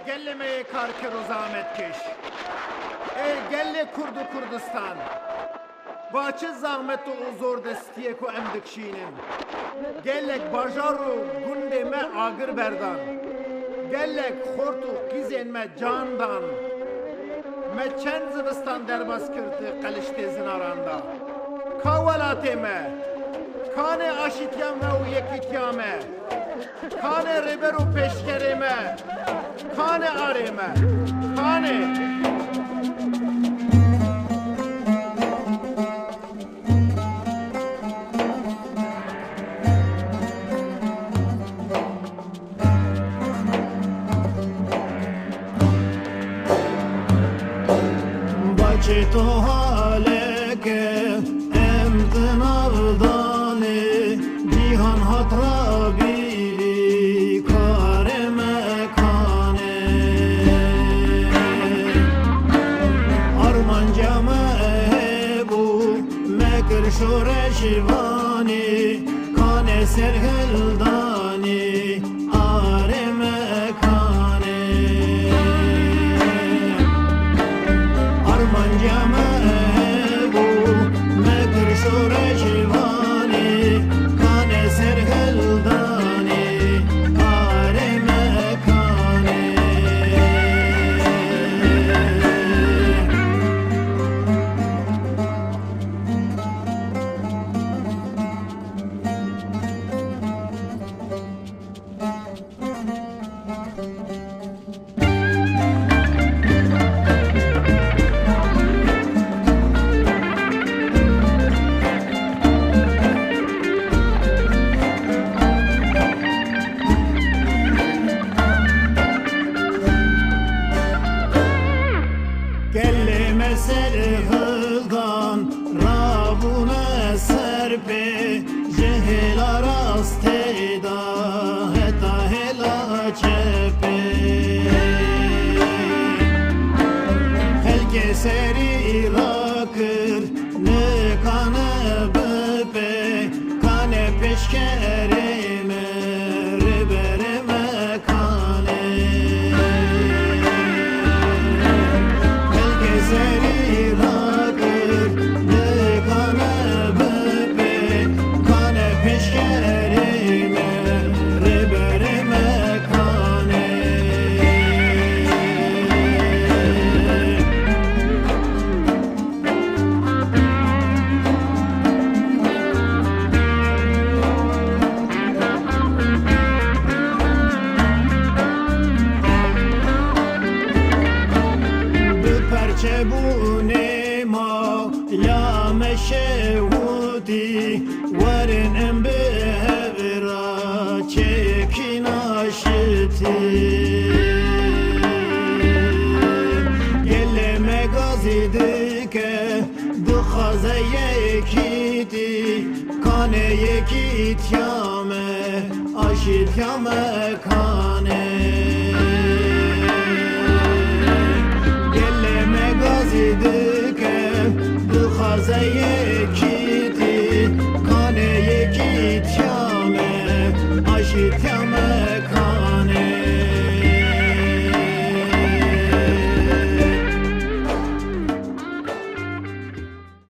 Gellemeye karkır o zahmet keş. Gelle kurdu Kurdistan. Vaçı zahmet o zor destiye ko emdikşinin. Gellek bajaru gundeme agır berdan. Gellek hortu gizenme candan. Me çend zıvıstan derbas kırtı kalişte zinaranda. Kavalateme. Kane aşityame u yekityame. Kane reberu peşkereme. Kane areme. Kane. Baçı to haleke emdin avdani cihan hatra biri kare mekane armanca mebu mekir şore şivani kane serheldani are mekane armanca mebu mekir şore şivani kane serheldani are mekane Gelleme serhıldan Rabune serpe Cehil arasteyda Heta hela çepe Helke seri rakır Ne kane bepe Kane peşkerime Reberime kane Seri rakır ne kane bepe kane peşkerime reberime kane Perçe bu nema ya meşevuti Verin embe hevra çekin aşıti Gelleme gazidike Dıkhaze yekiti Kane yekit yame Aşit yame kane Gazidike Dıkhaze yekiti Kane yekit yame Aşit